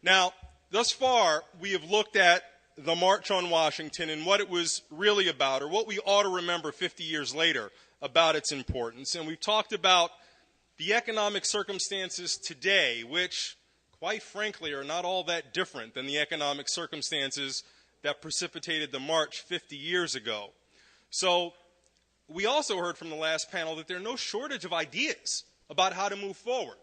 Now, thus far, we have looked at the March on Washington and what it was really about, or what we ought to remember 50 years later about its importance. And we've talked about the economic circumstances today, which, quite frankly, are not all that different than the economic circumstances that precipitated the march 50 years ago. So we also heard from the last panel that there are no shortage of ideas about how to move forward.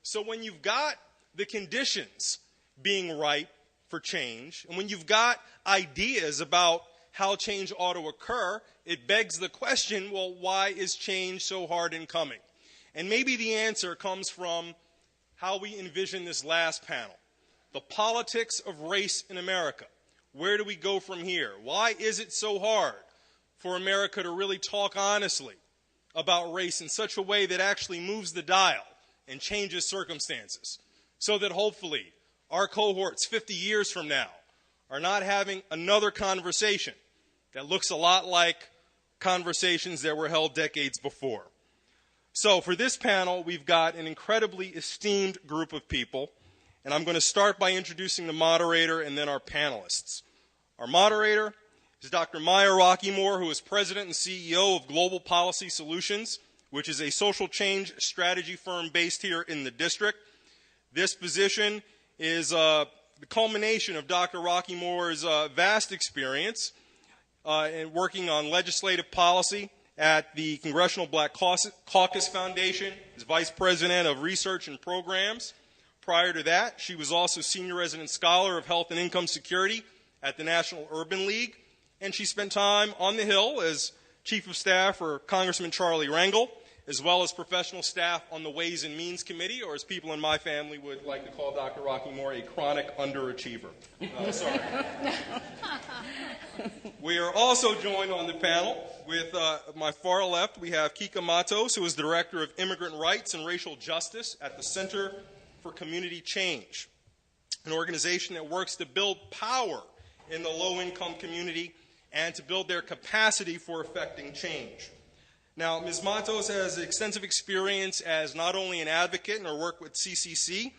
So when you've got the conditions being right for change, and when you've got ideas about how change ought to occur, it begs the question, well, why is change so hard in coming? And maybe the answer comes from how we envision this last panel, the politics of race in America. Where do we go from here? Why is it so hard for America to really talk honestly about race in such a way that actually moves the dial and changes circumstances, so that hopefully our cohorts 50 years from now are not having another conversation that looks a lot like conversations that were held decades before. So for this panel, we've got an incredibly esteemed group of people, and I'm going to start by introducing the moderator and then our panelists. Our moderator is Dr. Maya Rockeymoore, who is president and CEO of Global Policy Solutions, which is a social change strategy firm based here in the district. This position is the culmination of Dr. Rockeymore's vast experience in working on legislative policy at the Congressional Black Caucus Foundation as vice president of research and programs. Prior to that, she was also senior resident scholar of health and income security at the National Urban League, and she spent time on the Hill as chief of staff for Congressman Charlie Rangel, as well as professional staff on the Ways and Means Committee, or as people in my family would like to call Dr. Rockeymoore, a chronic underachiever. Sorry. We are also joined on the panel with my far left, we have Kica Matos, who is the director of Immigrant Rights and Racial Justice at the Center for Community Change, an organization that works to build power in the low-income community and to build their capacity for effecting change. Now, Ms. Matos has extensive experience as not only an advocate in her work with CCC,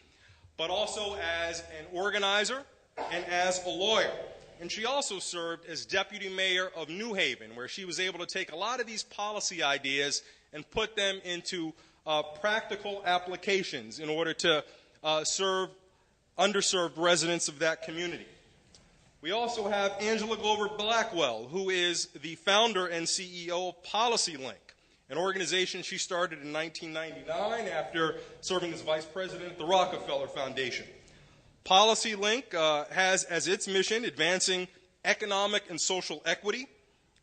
but also as an organizer and as a lawyer. And she also served as deputy mayor of New Haven, where she was able to take a lot of these policy ideas and put them into practical applications in order to serve underserved residents of that community. We also have Angela Glover Blackwell, who is the founder and CEO of PolicyLink, an organization she started in 1999 after serving as vice president at the Rockefeller Foundation. PolicyLink has as its mission advancing economic and social equity,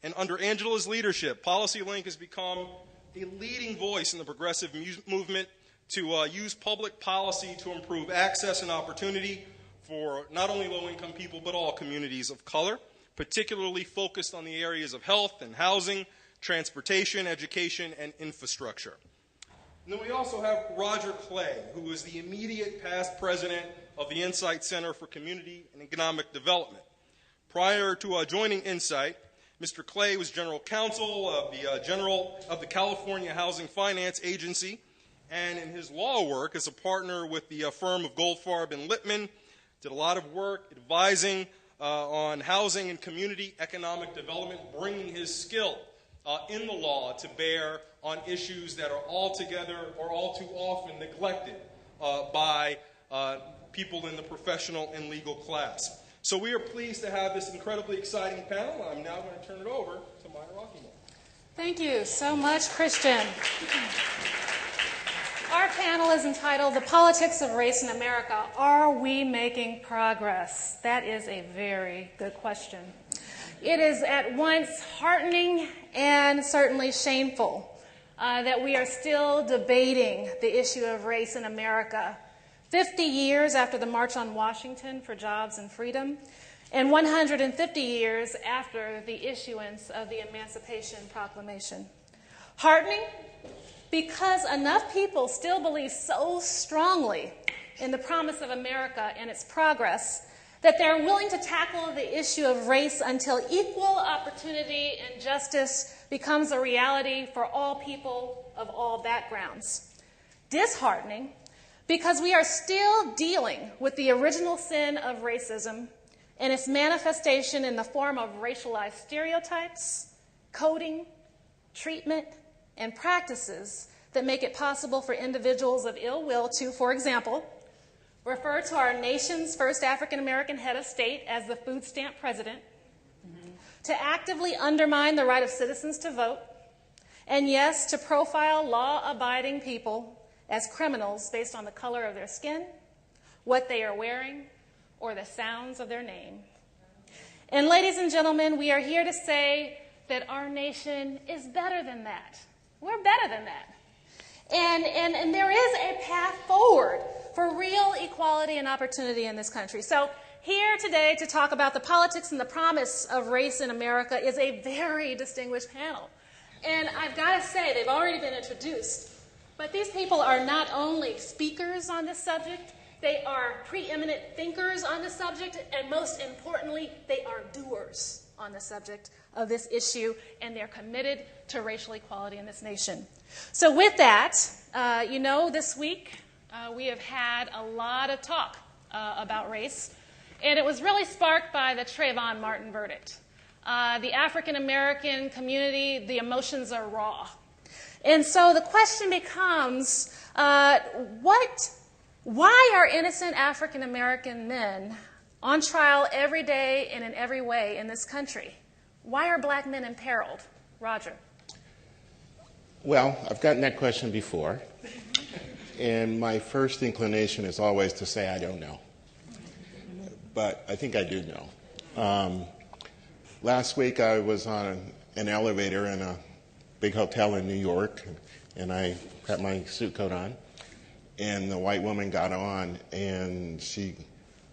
and under Angela's leadership, PolicyLink has become a leading voice in the progressive movement to use public policy to improve access and opportunity for not only low-income people, but all communities of color, particularly focused on the areas of health and housing, transportation, education, and infrastructure. And then we also have Roger Clay, who is the immediate past president of the Insight Center for Community and Economic Development. Prior to joining Insight, Mr. Clay was general counsel of the California Housing Finance Agency, and in his law work as a partner with the firm of Goldfarb and Lippman, did a lot of work advising on housing and community economic development, bringing his skill in the law to bear on issues that are altogether or all too often neglected by people in the professional and legal class. So we are pleased to have this incredibly exciting panel. I'm now going to turn it over to Maya Rockeymoore. Thank you so much, Christian. Our panel is entitled, The Politics of Race in America. Are we making progress? That is a very good question. It is at once heartening and certainly shameful that we are still debating the issue of race in America 50 years after the March on Washington for Jobs and Freedom, and 150 years after the issuance of the Emancipation Proclamation. Heartening because enough people still believe so strongly in the promise of America and its progress that they're willing to tackle the issue of race until equal opportunity and justice becomes a reality for all people of all backgrounds. Disheartening because we are still dealing with the original sin of racism and its manifestation in the form of racialized stereotypes, coding, treatment, and practices that make it possible for individuals of ill will to, for example, refer to our nation's first African-American head of state as the food stamp president, to actively undermine the right of citizens to vote, and yes, to profile law-abiding people as criminals based on the color of their skin, what they are wearing, or the sounds of their name. And ladies and gentlemen, we are here to say that our nation is better than that. We're better than that. And there is a path forward for real equality and opportunity in this country. So here today to talk about the politics and the promise of race in America is a very distinguished panel. And I've got to say, they've already been introduced, but these people are not only speakers on this subject, they are preeminent thinkers on the subject, and most importantly, they are doers on the subject of this issue, and they're committed to racial equality in this nation. So with that, this week we have had a lot of talk about race, and it was really sparked by the Trayvon Martin verdict. The African-American community, the emotions are raw. And so the question becomes, why are innocent African-American men on trial every day and in every way in this country? Why are black men imperiled? Roger. Well, I've gotten that question before, and my first inclination is always to say I don't know. But I think I do know. Last week I was on an elevator in a big hotel in New York, and I had my suit coat on, and the white woman got on, and she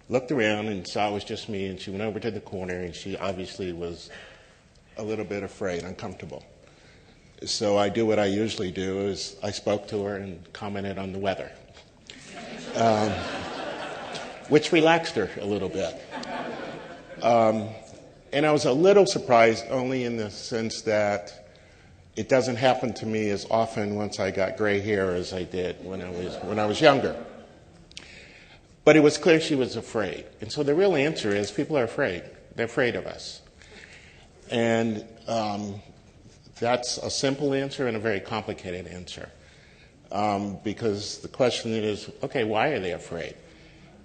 looked around and saw it was just me, and she went over to the corner, and she obviously was a little bit afraid, uncomfortable. So I do what I usually do, is I spoke to her and commented on the weather, which relaxed her a little bit. And I was a little surprised, only in the sense that it doesn't happen to me as often once I got gray hair as I did when I was younger. But it was clear she was afraid. And so the real answer is people are afraid. They're afraid of us. And that's a simple answer and a very complicated answer. Because the question is, okay, why are they afraid?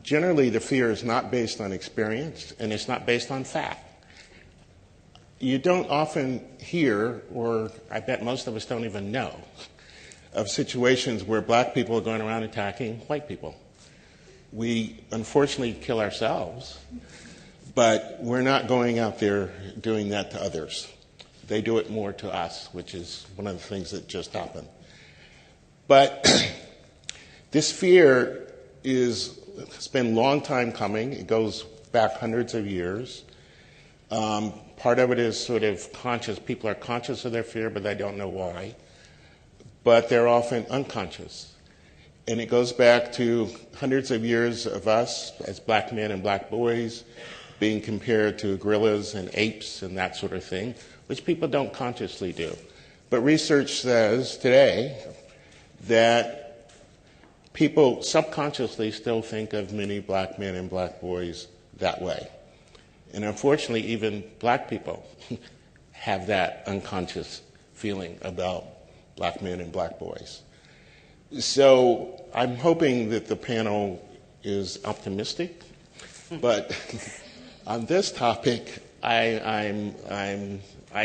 Generally, the fear is not based on experience, and it's not based on fact. You don't often hear, or I bet most of us don't even know, of situations where black people are going around attacking white people. We unfortunately kill ourselves, but we're not going out there doing that to others. They do it more to us, which is one of the things that just happened. But this fear it's been a long time coming. It goes back hundreds of years. Part of it is sort of conscious. People are conscious of their fear, but they don't know why. But they're often unconscious. And it goes back to hundreds of years of us as black men and black boys being compared to gorillas and apes and that sort of thing, which people don't consciously do. But research says today that people subconsciously still think of many black men and black boys that way. And unfortunately, even black people have that unconscious feeling about black men and black boys. So I'm hoping that the panel is optimistic, but on this topic, I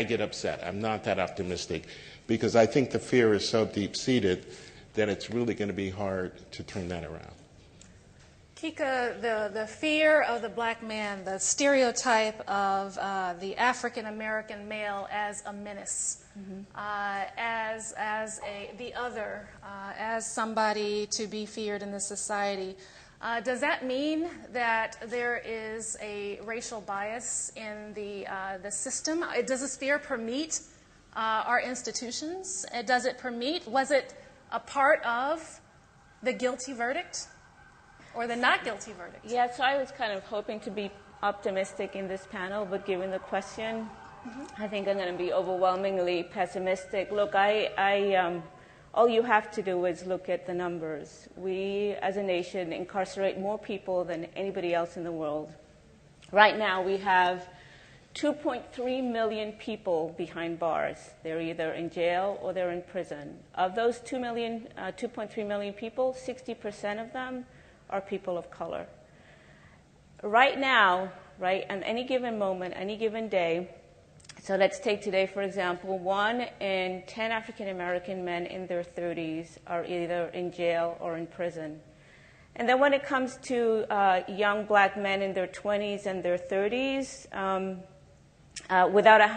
get upset. I'm not that optimistic because I think the fear is so deep-seated that it's really going to be hard to turn that around. Kica, the fear of the black man, the stereotype of the African-American male as a menace, as the other, as somebody to be feared in this society. Does that mean that there is a racial bias in the system? Does this fear permeate our institutions? Does it permeate? Was it a part of the guilty verdict? Or the not guilty verdict? Yeah, so I was kind of hoping to be optimistic in this panel, but given the question, I think I'm going to be overwhelmingly pessimistic. Look, I all you have to do is look at the numbers. We, as a nation, incarcerate more people than anybody else in the world. Right now, we have 2.3 million people behind bars. They're either in jail or they're in prison. Of those 2.3 million people, 60% of them are people of color. Right now, right, on any given moment, any given day, so let's take today, for example, 1 in 10 African American men in their 30s are either in jail or in prison. And then when it comes to young black men in their 20s and their 30s, without a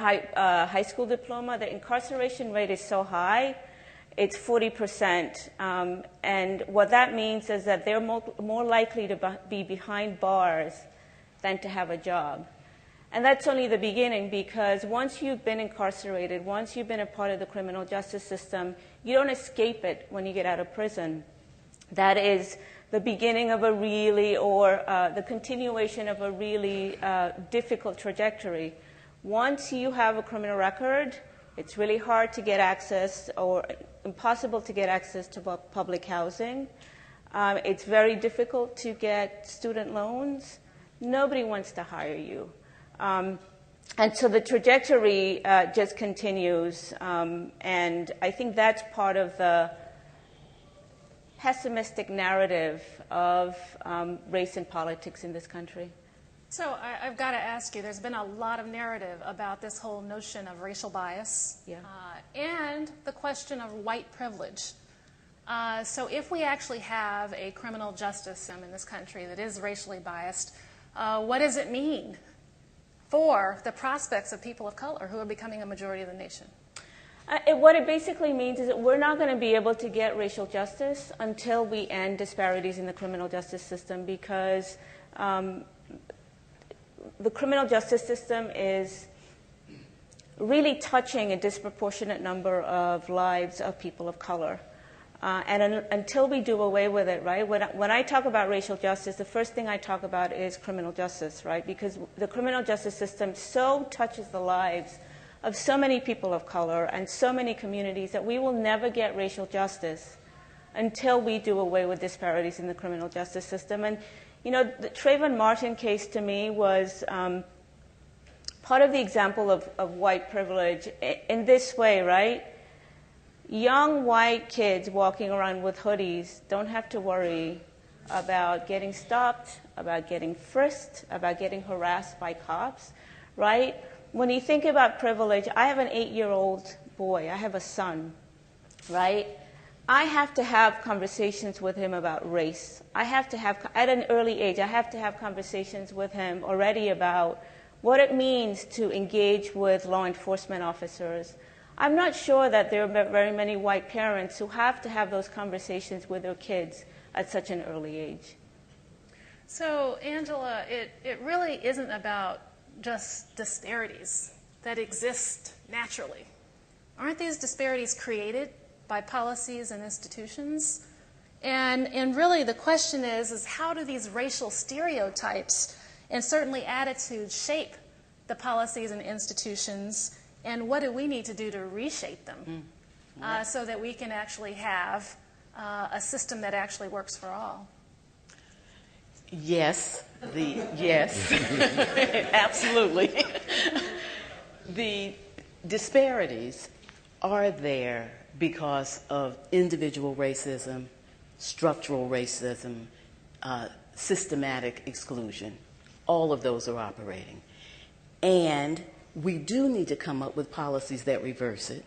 high school diploma, the incarceration rate is so high, it's 40%. And what that means is that they're more likely to be behind bars than to have a job. And that's only the beginning, because once you've been incarcerated, once you've been a part of the criminal justice system, you don't escape it when you get out of prison. That is the beginning of a really, or the continuation of a really difficult trajectory. Once you have a criminal record, it's really hard to get access, or impossible to get access to public housing. It's very difficult to get student loans. Nobody wants to hire you. And so the trajectory just continues. And I think that's part of the pessimistic narrative of race and politics in this country. So I've got to ask you, there's been a lot of narrative about this whole notion of racial bias, and the question of white privilege. So if we actually have a criminal justice system in this country that is racially biased, what does it mean for the prospects of people of color who are becoming a majority of the nation? What it basically means is that we're not going to be able to get racial justice until we end disparities in the criminal justice system, because the criminal justice system is really touching a disproportionate number of lives of people of color. And until we do away with it, right, when I talk about racial justice, the first thing I talk about is criminal justice, right, because the criminal justice system so touches the lives of so many people of color and so many communities that we will never get racial justice until we do away with disparities in the criminal justice system. And, you know, the Trayvon Martin case to me was part of the example of white privilege in this way, right? Young white kids walking around with hoodies don't have to worry about getting stopped, about getting frisked, about getting harassed by cops, right? When you think about privilege, I have an 8-year-old boy. I have a son, right? I have to have conversations with him about race. I have to have, at an early age, I have to have conversations with him already about what it means to engage with law enforcement officers. I'm not sure that there are very many white parents who have to have those conversations with their kids at such an early age. So, Angela, it really isn't about just disparities that exist naturally. Aren't these disparities created by policies and institutions? And really the question is how do these racial stereotypes and certainly attitudes shape the policies and institutions, and what do we need to do to reshape them so that we can actually have a system that actually works for all? Yes, yes, absolutely. The disparities are there because of individual racism, structural racism, systematic exclusion. All of those are operating. And we do need to come up with policies that reverse it,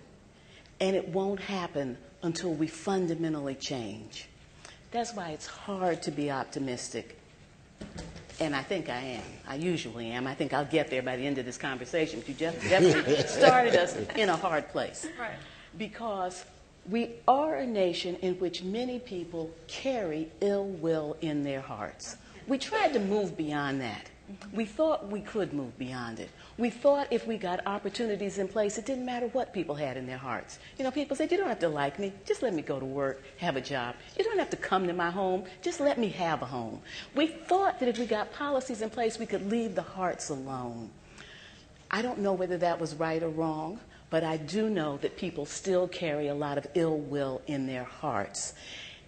and it won't happen until we fundamentally change. That's why it's hard to be optimistic. And I think I am. I usually am. I think I'll get there by the end of this conversation. But you just definitely started us in a hard place. Right. Because we are a nation in which many people carry ill will in their hearts. We tried to move beyond that. We thought we could move beyond it. We thought if we got opportunities in place, it didn't matter what people had in their hearts. You know, people said, you don't have to like me. Just let me go to work, have a job. You don't have to come to my home. Just let me have a home. We thought that if we got policies in place, we could leave the hearts alone. I don't know whether that was right or wrong, but I do know that people still carry a lot of ill will in their hearts.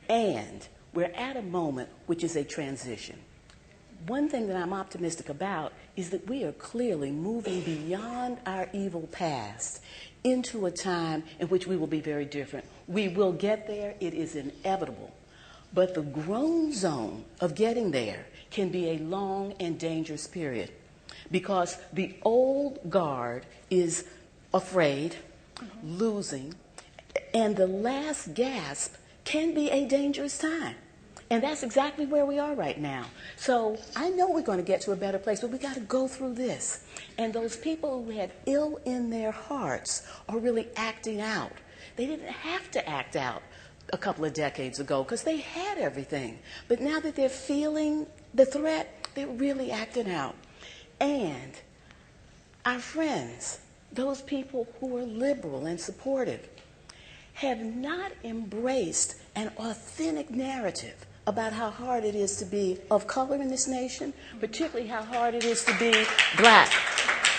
And we're at a moment which is a transition. One thing that I'm optimistic about is that we are clearly moving beyond our evil past into a time in which we will be very different. We will get there. It is inevitable. But the grown zone of getting there can be a long and dangerous period because the old guard is afraid, losing, and the last gasp can be a dangerous time. And that's exactly where we are right now. So I know we're going to get to a better place, but we got to go through this. And those people who had ill in their hearts are really acting out. They didn't have to act out a couple of decades ago because they had everything. But now that they're feeling the threat, they're really acting out. And our friends, those people who are liberal and supportive, have not embraced an authentic narrative about how hard it is to be of color in this nation, particularly how hard it is to be black,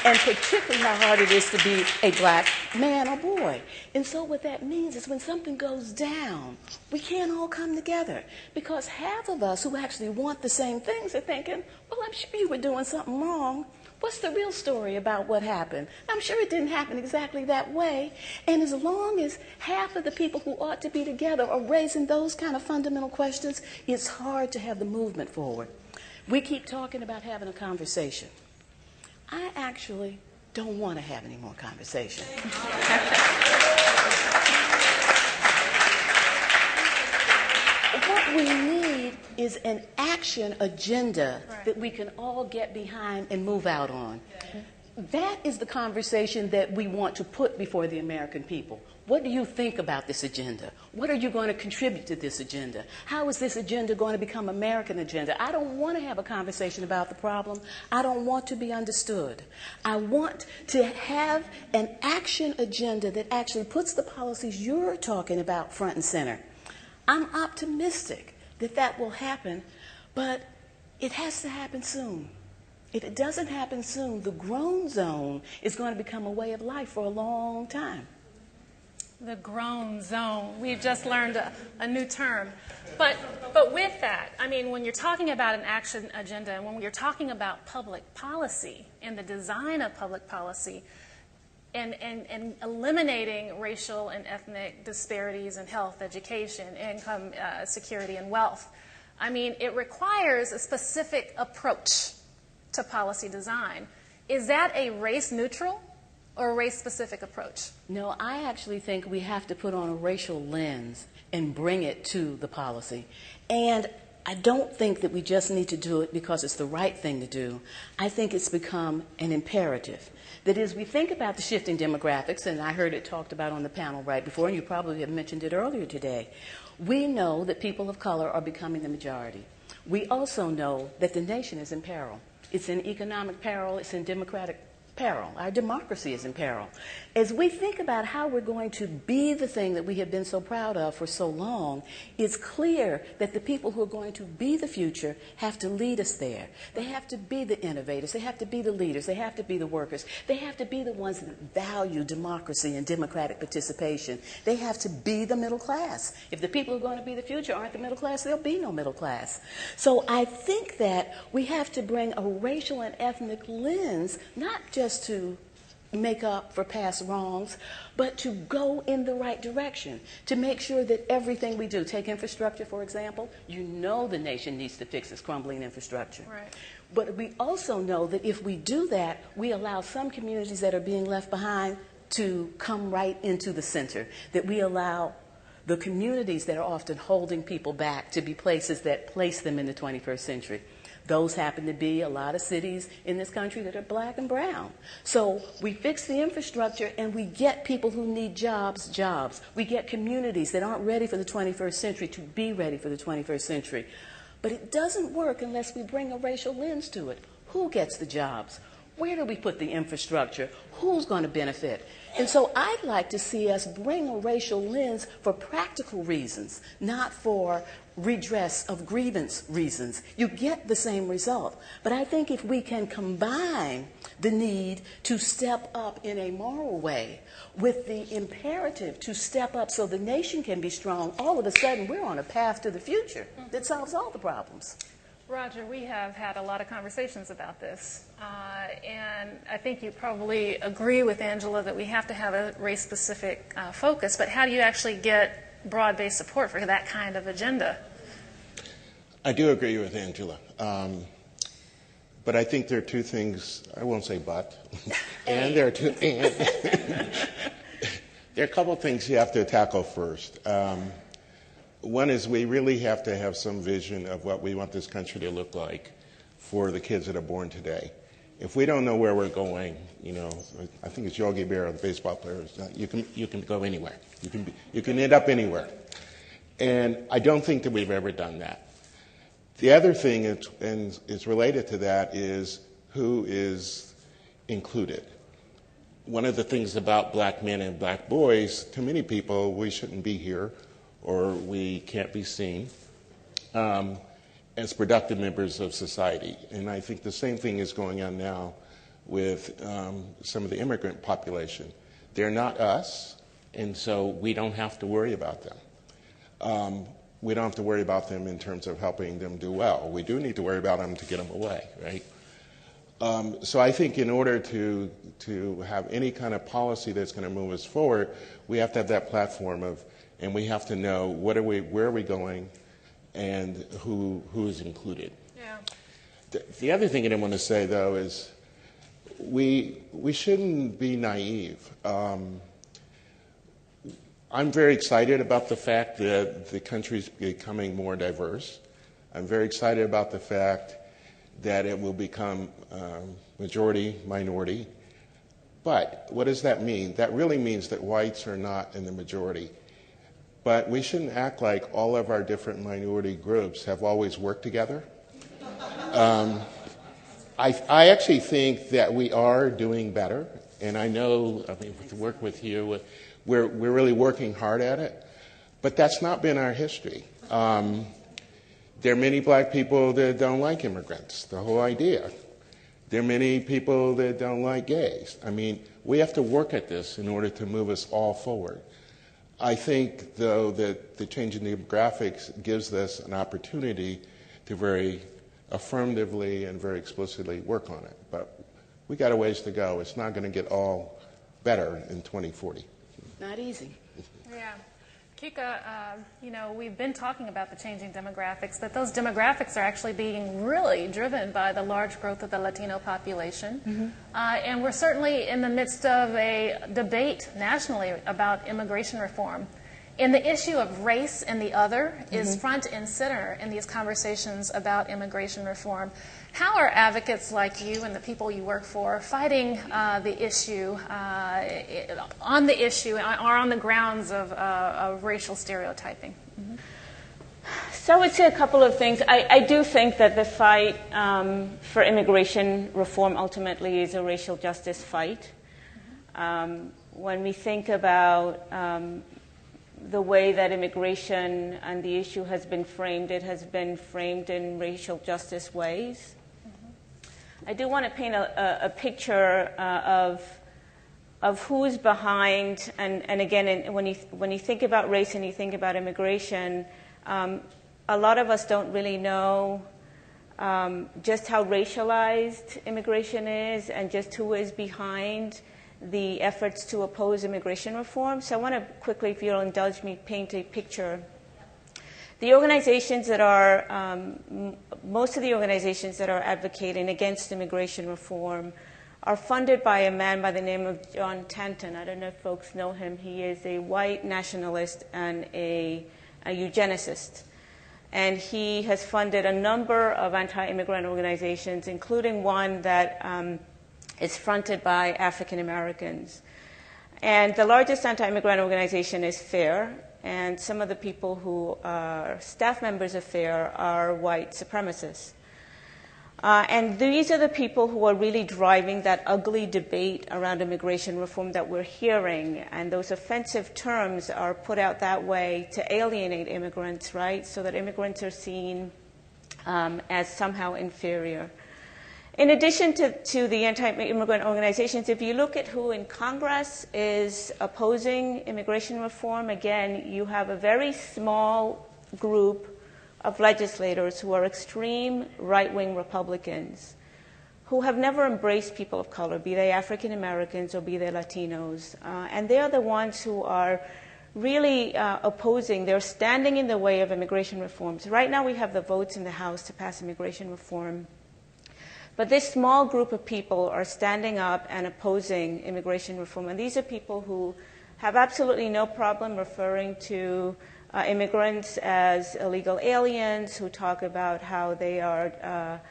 and particularly how hard it is to be a black man or boy. And so what that means is when something goes down, we can't all come together because half of us who actually want the same things are thinking, well, I'm sure you were doing something wrong. What's the real story about what happened? I'm sure it didn't happen exactly that way. And as long as half of the people who ought to be together are raising those kind of fundamental questions, it's hard to have the movement forward. We keep talking about having a conversation. I actually don't want to have any more conversation. What we need is an action agenda that we can all get behind and move out on. That is the conversation that we want to put before the American people. What do you think about this agenda? What are you going to contribute to this agenda? How is this agenda going to become American agenda? I don't want to have a conversation about the problem. I don't want to be understood. I want to have an action agenda that actually puts the policies you're talking about front and center. I'm optimistic that that will happen, but it has to happen soon. If it doesn't happen soon, the grown zone is going to become a way of life for a long time. The grown zone. We've just learned a new term. But with that, I mean, when you're talking about an action agenda and when you're talking about public policy and the design of public policy and eliminating racial and ethnic disparities in health, education, income, security, and wealth, I mean, it requires a specific approach to policy design. Is that a race-neutral or a race-specific approach? No, I actually think we have to put on a racial lens and bring it to the policy. And I don't think that we just need to do it because it's the right thing to do. I think it's become an imperative. That is, we think about the shifting demographics, and I heard it talked about on the panel right before, and you probably have mentioned it earlier today. We know that people of color are becoming the majority. We also know that the nation is in peril. It's in economic peril, it's in democratic peril. Our democracy is in peril. As we think about how we're going to be the thing that we have been so proud of for so long, it's clear that the people who are going to be the future have to lead us there. They have to be the innovators. They have to be the leaders. They have to be the workers. They have to be the ones that value democracy and democratic participation. They have to be the middle class. If the people who are going to be the future aren't the middle class, there'll be no middle class. So I think that we have to bring a racial and ethnic lens, not just to make up for past wrongs, but to go in the right direction, to make sure that everything we do, take infrastructure, for example, you know the nation needs to fix its crumbling infrastructure. Right. But we also know that if we do that, we allow some communities that are being left behind to come right into the center, that we allow the communities that are often holding people back to be places that place them in the 21st century. Those happen to be a lot of cities in this country that are black and brown. So we fix the infrastructure and we get people who need jobs, jobs. We get communities that aren't ready for the 21st century to be ready for the 21st century. But it doesn't work unless we bring a racial lens to it. Who gets the jobs? Where do we put the infrastructure? Who's going to benefit? And so I'd like to see us bring a racial lens for practical reasons, not for redress of grievance reasons. You get the same result. But I think if we can combine the need to step up in a moral way with the imperative to step up so the nation can be strong, all of a sudden we're on a path to the future that solves all the problems. Roger, we have had a lot of conversations about this, and I think you probably agree with Angela that we have to have a race-specific focus, but how do you actually get broad-based support for that kind of agenda? I do agree with Angela, but I think there are two things, I won't say but, and there are a couple of things you have to tackle first. One is we really have to have some vision of what we want this country to look like for the kids that are born today. If we don't know where we're going, I think it's Yogi Berra, the baseball player. You can go anywhere. You can end up anywhere. And I don't think that we've ever done that. The other thing, and is related to that, is who is included. One of the things about black men and black boys, to many people, we shouldn't be here, or we can't be seen as productive members of society. And I think the same thing is going on now with some of the immigrant population. They're not us, and so we don't have to worry about them. We don't have to worry about them in terms of helping them do well. We do need to worry about them to get them away, right? So I think in order to have any kind of policy that's going to move us forward, we have to have that platform and we have to know where are we going, and who is included. Yeah. The other thing that I want to say, though, is we shouldn't be naive. I'm very excited about the fact that the country's becoming more diverse. I'm very excited about the fact that it will become majority minority. But what does that mean? That really means that whites are not in the majority. But we shouldn't act like all of our different minority groups have always worked together. I actually think that we are doing better, and I know, to work with you, we're really working hard at it, but that's not been our history. There are many black people that don't like immigrants, the whole idea. There are many people that don't like gays. We have to work at this in order to move us all forward. I think, though, that the change in demographics gives us an opportunity to very affirmatively and very explicitly work on it. But we got a ways to go. It's not going to get all better in 2040. Not easy. Yeah. Kica, we've been talking about the changing demographics, but those demographics are actually being really driven by the large growth of the Latino population. Mm-hmm. And we're certainly in the midst of a debate nationally about immigration reform. And the issue of race and the other is front and center in these conversations about immigration reform. How are advocates like you and the people you work for fighting the issue on the issue or on the grounds of racial stereotyping? Mm-hmm. So I would say a couple of things. I do think that the fight for immigration reform ultimately is a racial justice fight. When we think about the way that immigration and the issue has been framed, it has been framed in racial justice ways. I do want to paint a picture of who's behind, and again, when you think about race and you think about immigration, a lot of us don't really know just how racialized immigration is and just who is behind the efforts to oppose immigration reform. So I want to quickly, if you'll indulge me, paint a picture. The organizations that are, most of the organizations that are advocating against immigration reform are funded by a man by the name of John Tanton. I don't know if folks know him. He is a white nationalist and a eugenicist. And he has funded a number of anti-immigrant organizations, including one that is fronted by African Americans. And the largest anti-immigrant organization is FAIR, and some of the people who are staff members of FAIR are white supremacists. And these are the people who are really driving that ugly debate around immigration reform that we're hearing. And those offensive terms are put out that way to alienate immigrants, right? So that immigrants are seen as somehow inferior. In addition to the anti-immigrant organizations, if you look at who in Congress is opposing immigration reform, again, you have a very small group of legislators who are extreme right-wing Republicans who have never embraced people of color, be they African Americans or be they Latinos. And they are the ones who are really opposing. They're standing in the way of immigration reforms. Right now we have the votes in the House to pass immigration reform. But this small group of people are standing up and opposing immigration reform. And these are people who have absolutely no problem referring to immigrants as illegal aliens, who talk about how they are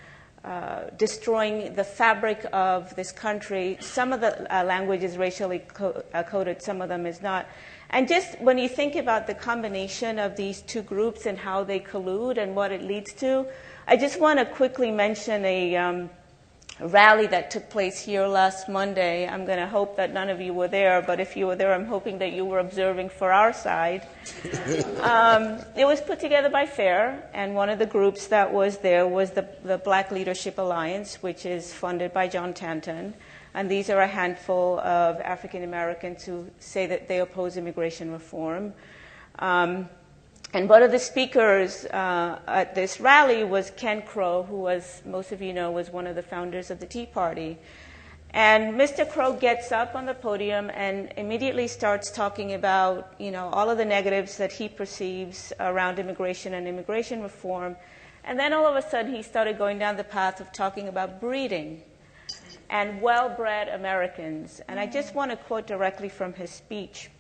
destroying the fabric of this country. Some of the language is racially coded, some of them is not. And just when you think about the combination of these two groups and how they collude and what it leads to, I just want to quickly mention a rally that took place here last Monday. I'm going to hope that none of you were there, but if you were there, I'm hoping that you were observing for our side. It was put together by FAIR, and one of the groups that was there was the Black Leadership Alliance, which is funded by John Tanton. And these are a handful of African Americans who say that they oppose immigration reform. And one of the speakers at this rally was Ken Crow, who, as most of you know, was one of the founders of the Tea Party. And Mr. Crow gets up on the podium and immediately starts talking about, all of the negatives that he perceives around immigration and immigration reform. And then all of a sudden he started going down the path of talking about breeding and well-bred Americans. And I just want to quote directly from his speech.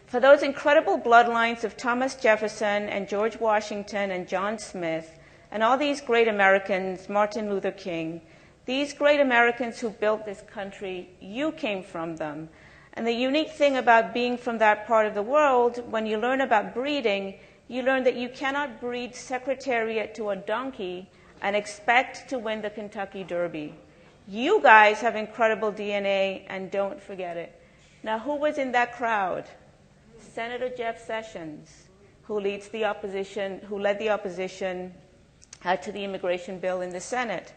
For those incredible bloodlines of Thomas Jefferson and George Washington and John Smith, and all these great Americans, Martin Luther King, these great Americans who built this country, you came from them. And the unique thing about being from that part of the world, when you learn about breeding, you learn that you cannot breed Secretariat to a donkey and expect to win the Kentucky Derby. You guys have incredible DNA, and don't forget it. Now, who was in that crowd? Senator Jeff Sessions, who led the opposition to the immigration bill in the Senate.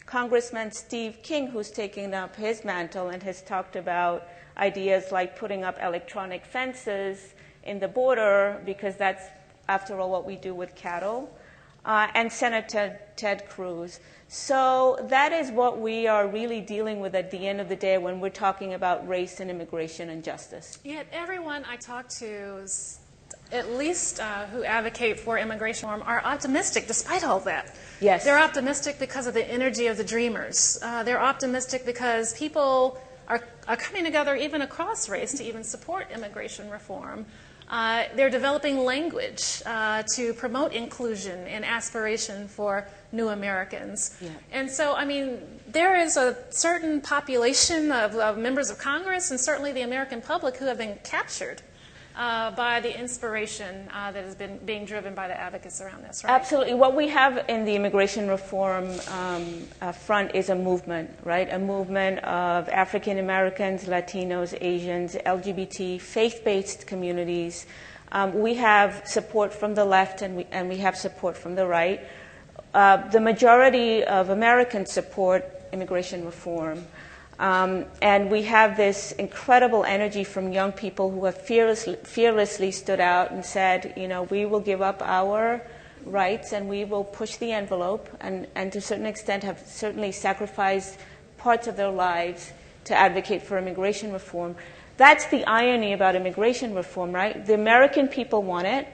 Congressman Steve King, who's taken up his mantle and has talked about ideas like putting up electronic fences in the border, because that's, after all, what we do with cattle. And Senator Ted Cruz. So that is what we are really dealing with at the end of the day when we're talking about race and immigration and justice. Yet everyone I talk to, at least who advocate for immigration reform, are optimistic despite all that. Yes. They're optimistic because of the energy of the dreamers. They're optimistic because people are coming together even across race to even support immigration reform. They're developing language to promote inclusion and aspiration for new Americans. Yeah. And so, there is a certain population of members of Congress and certainly the American public who have been captured by the inspiration that has been being driven by the advocates around this, right? Absolutely. What we have in the immigration reform front is a movement, right? A movement of African Americans, Latinos, Asians, LGBT, faith-based communities. We have support from the left and we have support from the right. The majority of Americans support immigration reform. And we have this incredible energy from young people who have fearlessly stood out and said, we will give up our rights and we will push the envelope, and to a certain extent have certainly sacrificed parts of their lives to advocate for immigration reform. That's the irony about immigration reform, right? The American people want it,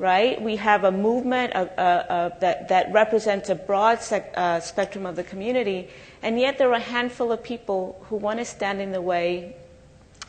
right? We have a movement that represents a broad spectrum of the community, and yet there are a handful of people who want to stand in the way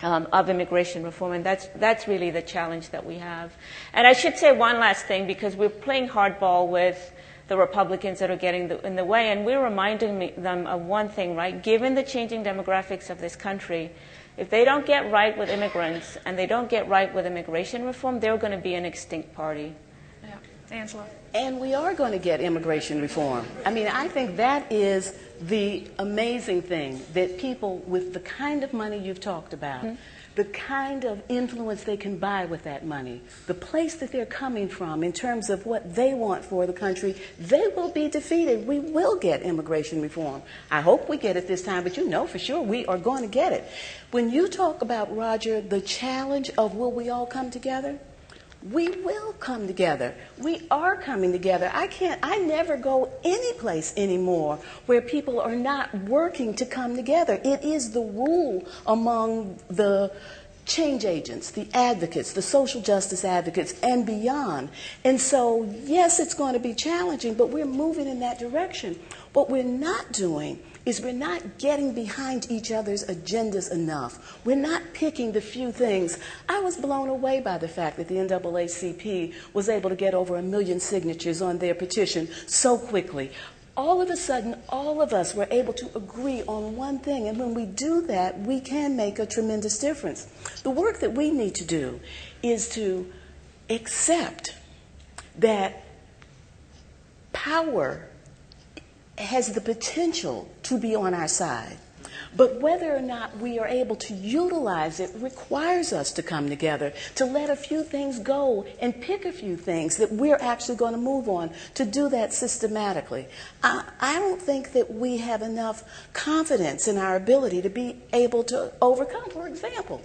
of immigration reform, and that's really the challenge that we have. And I should say one last thing, because we're playing hardball with the Republicans that are getting in the way, and we're reminding them of one thing, right? Given the changing demographics of this country, if they don't get right with immigrants and they don't get right with immigration reform, they're going to be an extinct party. Yeah. Angela? And we are going to get immigration reform. I mean, I think that is the amazing thing, that people with the kind of money you've talked about, the kind of influence they can buy with that money, the place that they're coming from in terms of what they want for the country, they will be defeated. We will get immigration reform. I hope we get it this time, but you know for sure we are going to get it. When you talk about, Roger, the challenge of will we all come together? We will come together. We are coming together. I never go any place anymore where people are not working to come together. It is the rule among the change agents, the advocates, the social justice advocates, and beyond. And so, yes, it's going to be challenging, but we're moving in that direction. What we're not doing is we're not getting behind each other's agendas enough. We're not picking the few things. I was blown away by the fact that the NAACP was able to get over 1 million signatures on their petition so quickly. All of a sudden, all of us were able to agree on one thing, and when we do that, we can make a tremendous difference. The work that we need to do is to accept that power has the potential to be on our side. But whether or not we are able to utilize it requires us to come together, to let a few things go and pick a few things that we're actually going to move on, to do that systematically. I don't think that we have enough confidence in our ability to be able to overcome, for example,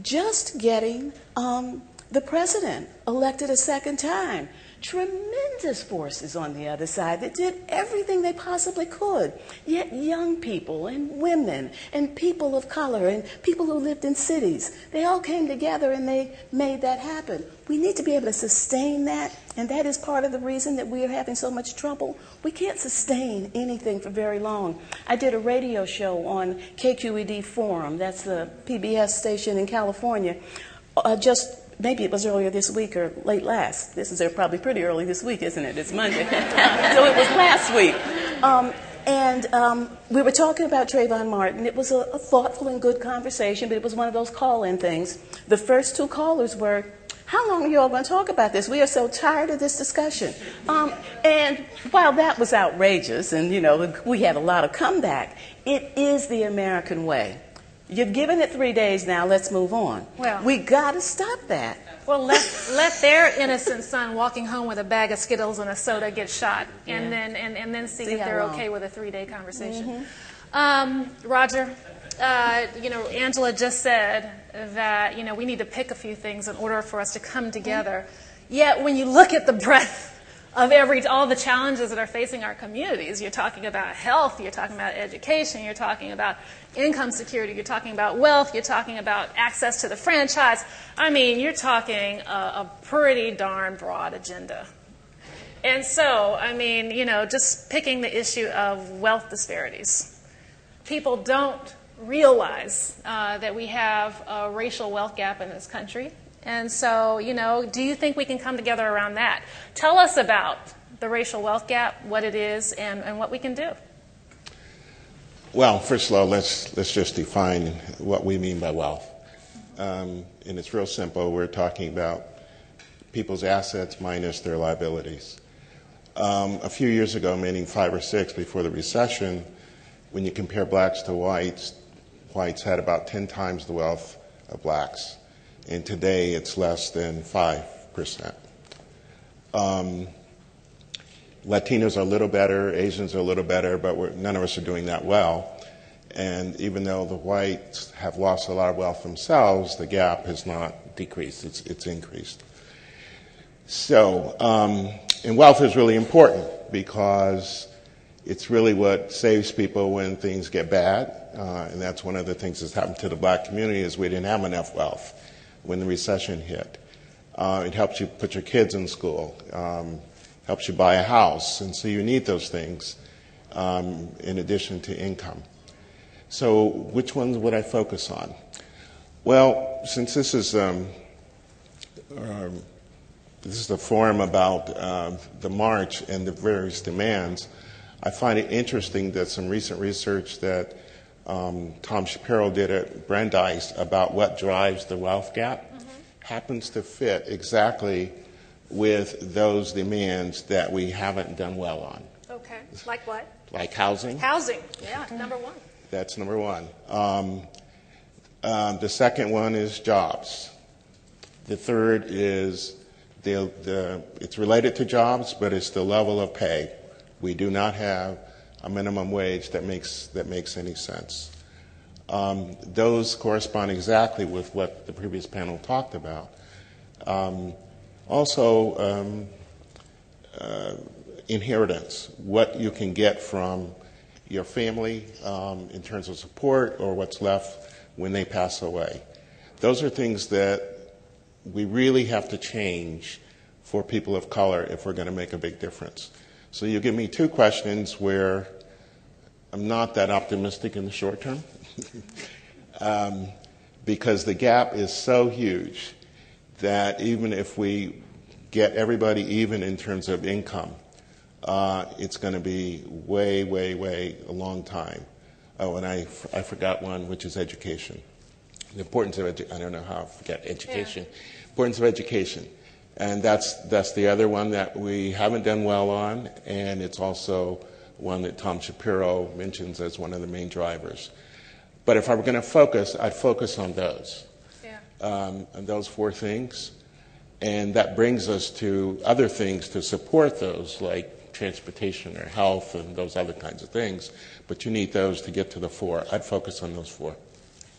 just getting the president elected a second time. Tremendous forces on the other side that did everything they possibly could. Yet young people and women and people of color and people who lived in cities, they all came together and they made that happen. We need to be able to sustain that, and that is part of the reason that we are having so much trouble. We can't sustain anything for very long. I did a radio show on KQED Forum, that's the PBS station in California, maybe it was earlier this week or late last. This is probably pretty early this week, isn't it? It's Monday. So it was last week. We were talking about Trayvon Martin. It was a thoughtful and good conversation, but it was one of those call-in things. The first two callers were, how long are you all going to talk about this? We are so tired of this discussion. And while that was outrageous and, we had a lot of comeback, it is the American way. You've given it 3 days now, let's move on. Well, we got to stop that. Well, let their innocent son walking home with a bag of Skittles and a soda get shot, and then see if they're okay with a 3-day conversation. Roger, Angela just said that, we need to pick a few things in order for us to come together. Yet when you look at the breadth of all the challenges that are facing our communities, you're talking about health, you're talking about education, you're talking about income security, you're talking about wealth, you're talking about access to the franchise. I mean, you're talking a pretty darn broad agenda. And so, just picking the issue of wealth disparities. People don't realize that we have a racial wealth gap in this country. And so, do you think we can come together around that? Tell us about the racial wealth gap, what it is, and what we can do. Well, first of all, let's just define what we mean by wealth. And it's real simple. We're talking about people's assets minus their liabilities. A few years ago, meaning 5 or 6 before the recession, when you compare blacks to whites, whites had about 10 times the wealth of blacks. And today it's less than 5%. Latinos are a little better, Asians are a little better, but none of us are doing that well. And even though the whites have lost a lot of wealth themselves, the gap has not decreased, it's increased. So, and wealth is really important because it's really what saves people when things get bad. And that's one of the things that's happened to the black community is we didn't have enough wealth when the recession hit. It helps you put your kids in school, helps you buy a house, and so you need those things in addition to income. So which ones would I focus on? Well, since this is the forum about the march and the various demands, I find it interesting that some recent research that Tom Shapiro did at Brandeis about what drives the wealth gap happens to fit exactly with those demands that we haven't done well on. Okay. Like what? Like housing. Housing. Yeah, number one. That's number one. The second one is jobs. The third is it's related to jobs, but it's the level of pay. We do not have a minimum wage that makes any sense. Those correspond exactly with what the previous panel talked about. Also, inheritance, what you can get from your family in terms of support or what's left when they pass away. Those are things that we really have to change for people of color if we're going to make a big difference. So you give me two questions where I'm not that optimistic in the short term because the gap is so huge that even if we get everybody even in terms of income, it's going to be way, way, way a long time. Oh, and I forgot one, which is education. The importance of I don't know how I forget education. Yeah. Importance of education. And that's the other one that we haven't done well on, and it's also one that Tom Shapiro mentions as one of the main drivers. But if I were going to focus, I'd focus on those. Yeah. On those four things. And that brings us to other things to support those, like transportation or health and those other kinds of things. But you need those to get to the four. I'd focus on those four.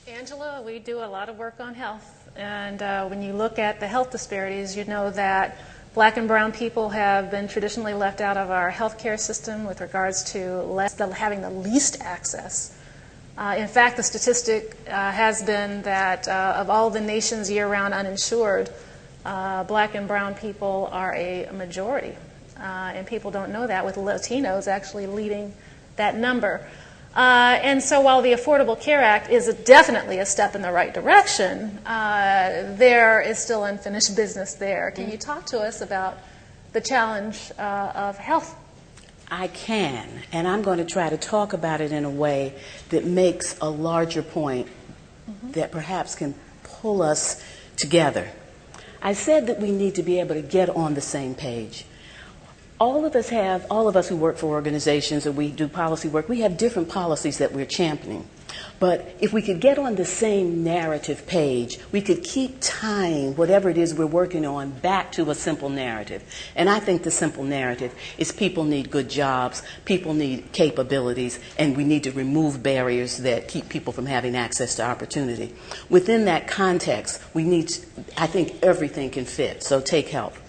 Angela, we do a lot of work on health. And when you look at the health disparities, you know that Black and brown people have been traditionally left out of our healthcare system with regards to having the least access. In fact, the statistic has been that of all the nation's year-round uninsured, Black and brown people are a majority. And people don't know that, with Latinos actually leading that number. And so while the Affordable Care Act is definitely a step in the right direction, there is still unfinished business there. Can you talk to us about the challenge of health? I can, and I'm going to try to talk about it in a way that makes a larger point that perhaps can pull us together. I said that we need to be able to get on the same page. All of us who work for organizations or we do policy work, we have different policies that we're championing. But if we could get on the same narrative page, we could keep tying whatever it is we're working on back to a simple narrative. And I think the simple narrative is people need good jobs, people need capabilities, and we need to remove barriers that keep people from having access to opportunity. Within that context, I think everything can fit. So take health.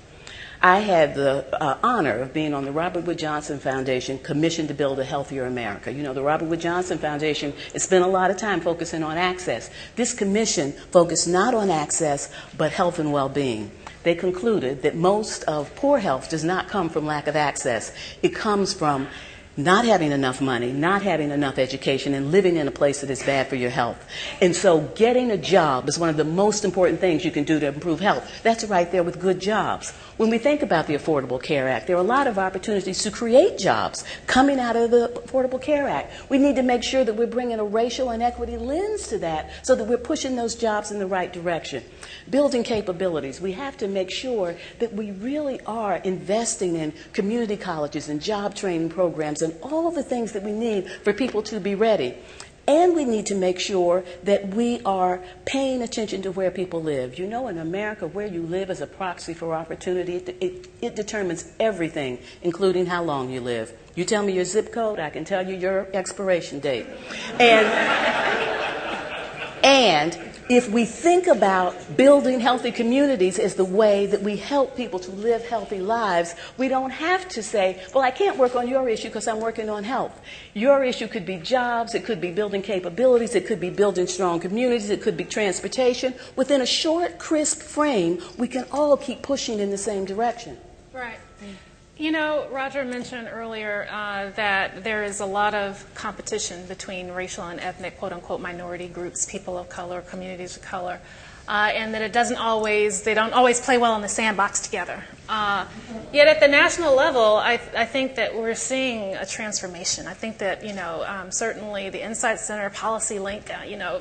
I had the honor of being on the Robert Wood Johnson Foundation commissioned to build a healthier America. You know, the Robert Wood Johnson Foundation has spent a lot of time focusing on access. This commission focused not on access, but health and well-being. They concluded that most of poor health does not come from lack of access. It comes from not having enough money, not having enough education, and living in a place that is bad for your health. And so getting a job is one of the most important things you can do to improve health. That's right there with good jobs. When we think about the Affordable Care Act, there are a lot of opportunities to create jobs coming out of the Affordable Care Act. We need to make sure that we're bringing a racial and equity lens to that so that we're pushing those jobs in the right direction. Building capabilities. We have to make sure that we really are investing in community colleges and job training programs and all the things that we need for people to be ready. And we need to make sure that we are paying attention to where people live. You know, in America, where you live is a proxy for opportunity. It determines everything, including how long you live. You tell me your zip code, I can tell you your expiration date. And if we think about building healthy communities as the way that we help people to live healthy lives, we don't have to say, well, I can't work on your issue because I'm working on health. Your issue could be jobs, it could be building capabilities, it could be building strong communities, it could be transportation. Within a short, crisp frame, we can all keep pushing in the same direction. Right. You know, Roger mentioned earlier that there is a lot of competition between racial and ethnic, quote-unquote, minority groups, people of color, communities of color, and that they don't always play well in the sandbox together. Yet at the national level, I think that we're seeing a transformation. I think that, certainly the Insight Center, PolicyLink,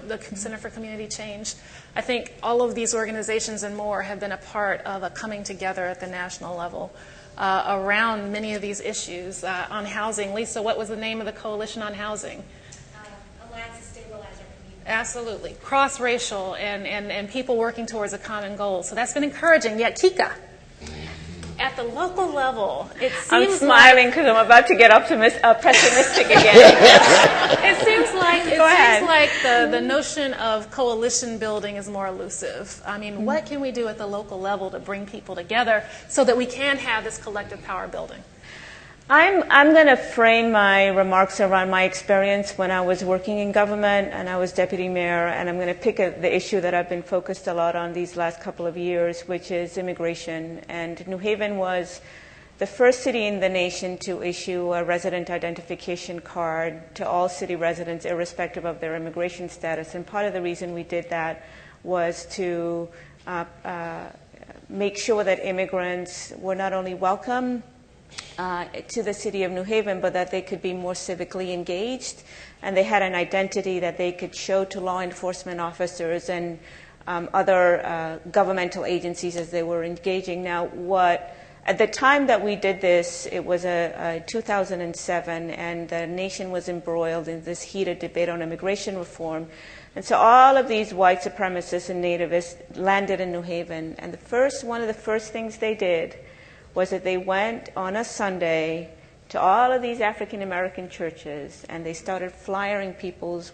the Center for Community Change, I think all of these organizations and more have been a part of a coming together at the national level around many of these issues on housing. Lisa, what was the name of the coalition on housing? Alliance to Stabilize Our Community. Absolutely. Cross-racial and people working towards a common goal. So that's been encouraging. Yet Kica, at the local level, it seems I'm smiling because I'm about to get pessimistic again. It seems like the notion of coalition building is more elusive. I mean, what can we do at the local level to bring people together so that we can have this collective power building? I'm going to frame my remarks around my experience when I was working in government and I was deputy mayor, and I'm going to pick the issue that I've been focused a lot on these last couple of years, which is immigration. And New Haven was the first city in the nation to issue a resident identification card to all city residents, irrespective of their immigration status. And part of the reason we did that was to make sure that immigrants were not only welcome to the city of New Haven, but that they could be more civically engaged, and they had an identity that they could show to law enforcement officers and other governmental agencies as they were engaging. Now, at the time that we did this, it was 2007, and the nation was embroiled in this heated debate on immigration reform. And so all of these white supremacists and nativists landed in New Haven, and one of the first things they did was that they went on a Sunday to all of these African American churches, and they started flyering people's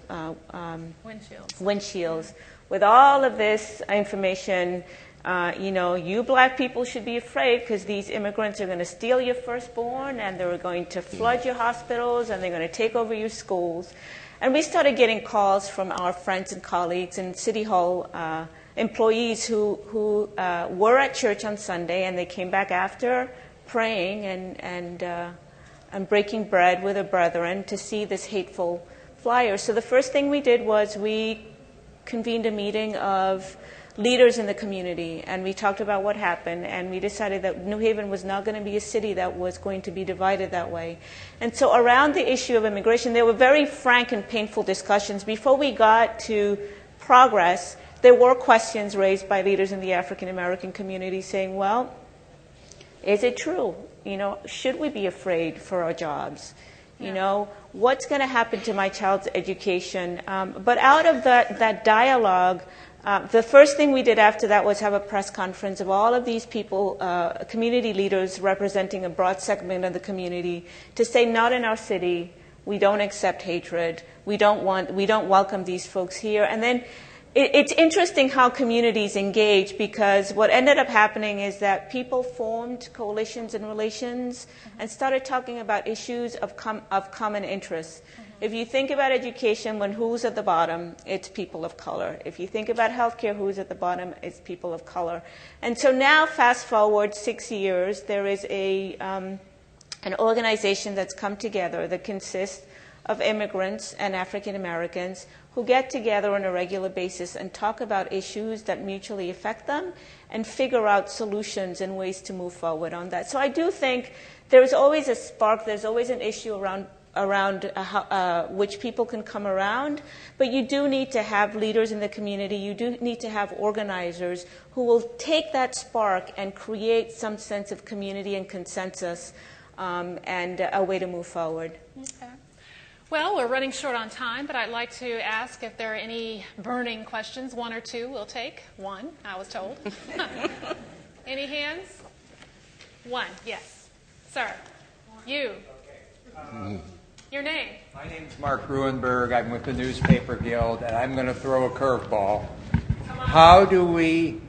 windshields with all of this information. You black people should be afraid because these immigrants are going to steal your firstborn, and they're going to flood your hospitals, and they're going to take over your schools. And we started getting calls from our friends and colleagues and City Hall employees who were at church on Sunday, and they came back after praying and breaking bread with their brethren to see this hateful flyer. So the first thing we did was we convened a meeting of leaders in the community, and we talked about what happened, and we decided that New Haven was not going to be a city that was going to be divided that way. And so around the issue of immigration, there were very frank and painful discussions. Before we got to progress, there were questions raised by leaders in the African American community saying, well, is it true? Should we be afraid for our jobs? What's going to happen to my child's education? But out of that dialogue, the first thing we did after that was have a press conference of all of these people, community leaders representing a broad segment of the community, to say, not in our city, we don't accept hatred, we don't welcome these folks here. And then it's interesting how communities engage, because what ended up happening is that people formed coalitions and relations and started talking about issues of common interest. If you think about education, who's at the bottom, it's people of color. If you think about healthcare, who's at the bottom, it's people of color. And so now, fast forward 6 years, there is an organization that's come together that consists of immigrants and African Americans who get together on a regular basis and talk about issues that mutually affect them and figure out solutions and ways to move forward on that. So I do think there's always a spark, there's always an issue around which people can come around, but you do need to have leaders in the community, you do need to have organizers who will take that spark and create some sense of community and consensus and a way to move forward. Okay. Well, we're running short on time, but I'd like to ask if there are any burning questions. One or two we'll take. One, I was told. Any hands? One, yes. Sir, you. Your name? My name's Mark Ruenberg. I'm with the Newspaper Guild, and I'm going to throw a curveball. How do we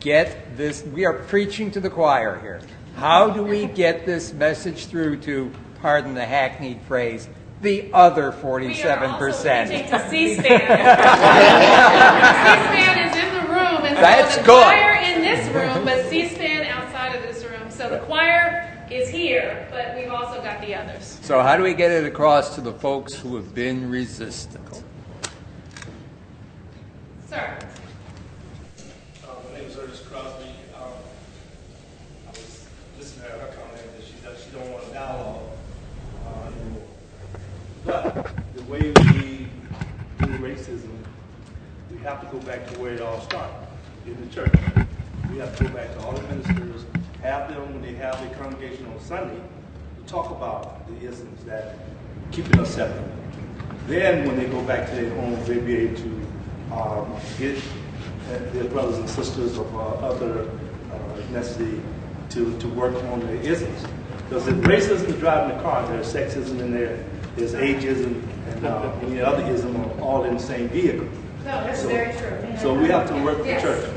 get this? We are preaching to the choir here. How do we get this message through to, pardon the hackneyed phrase, the other 47%? We are also preaching to C-SPAN. C-SPAN is in the room, and that's so the good. choir in this room, but C-SPAN outside of this room. So the choir is here, but we've also got the others. So how do we get it across to the folks who have been resistant? Sir. My name is Ernest Crosby. I was listening to her comment that she don't want to dialogue anymore. But the way we do racism, we have to go back to where it all started, in the church. We have to go back to all the ministers, have them, when they have their congregation on Sunday, to talk about the isms that keep us separate. Then when they go back to their homes, they'll be able to get their brothers and sisters of other ethnicity to work on the isms. Because if racism is driving the car, there's sexism in there, there's ageism, and any other ism are all in the same vehicle. No, that's very true. So we have to work with the church.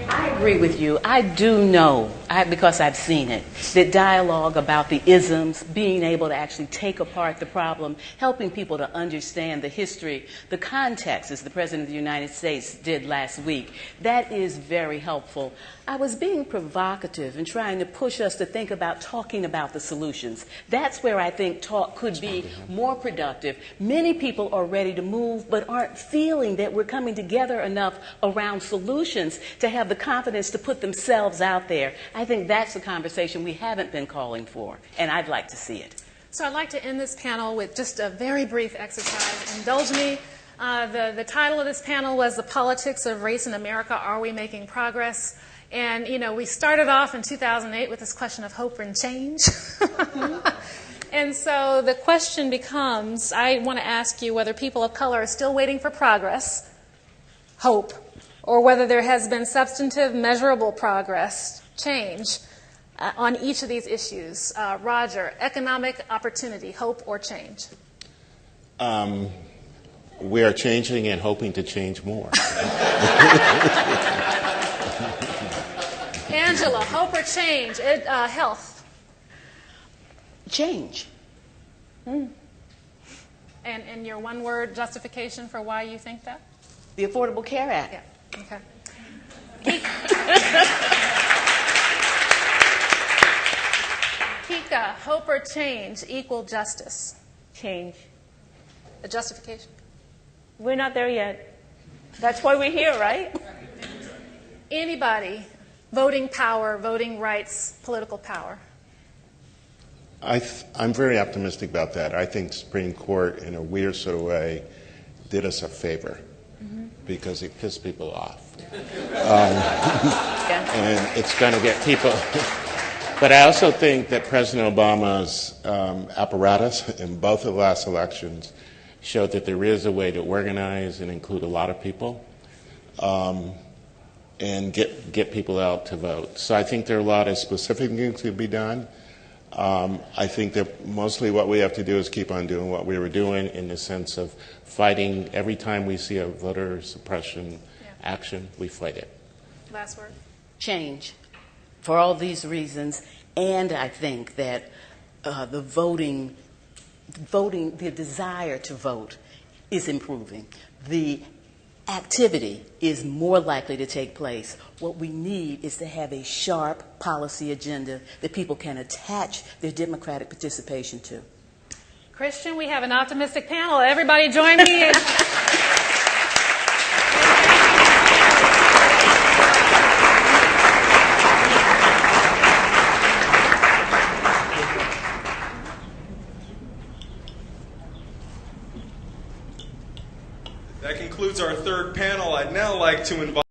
I agree with you. I do know, because I've seen it, that dialogue about the isms, being able to actually take apart the problem, helping people to understand the history, the context, as the President of the United States did last week, that is very helpful. I was being provocative and trying to push us to think about talking about the solutions. That's where I think talk could be more productive. Many people are ready to move but aren't feeling that we're coming together enough around solutions to have the confidence to put themselves out there. I think that's a conversation we haven't been calling for, and I'd like to see it. So I'd like to end this panel with just a very brief exercise. Indulge me. The title of this panel was The Politics of Race in America, Are We Making Progress? And, you know, we started off in 2008 with this question of hope and change. And so the question becomes, I want to ask you whether people of color are still waiting for progress, hope, or whether there has been substantive, measurable progress, change, on each of these issues. Roger, economic opportunity, hope, or change? We are changing and hoping to change more. Angela, hope or change? Health? Change. And your one-word justification for why you think that? The Affordable Care Act. Yeah, okay. Kica, hope or change, equal justice? Change. A justification? We're not there yet. That's why we're here, right? Anybody, voting power, voting rights, political power? I'm very optimistic about that. I think the Supreme Court, in a weird sort of way, did us a favor because it pissed people off. And it's going to get people. But I also think that President Obama's apparatus in both of the last elections showed that there is a way to organize and include a lot of people and get people out to vote. So I think there are a lot of specific things to be done. I think that mostly what we have to do is keep on doing what we were doing in the sense of fighting. Every time we see a voter suppression action, we fight it. Last word. Change. For all these reasons, and I think that the desire to vote is improving. The activity is more likely to take place. What we need is to have a sharp policy agenda that people can attach their democratic participation to. Christian, we have an optimistic panel. Everybody join me in. That concludes our third panel. I'd now like to invite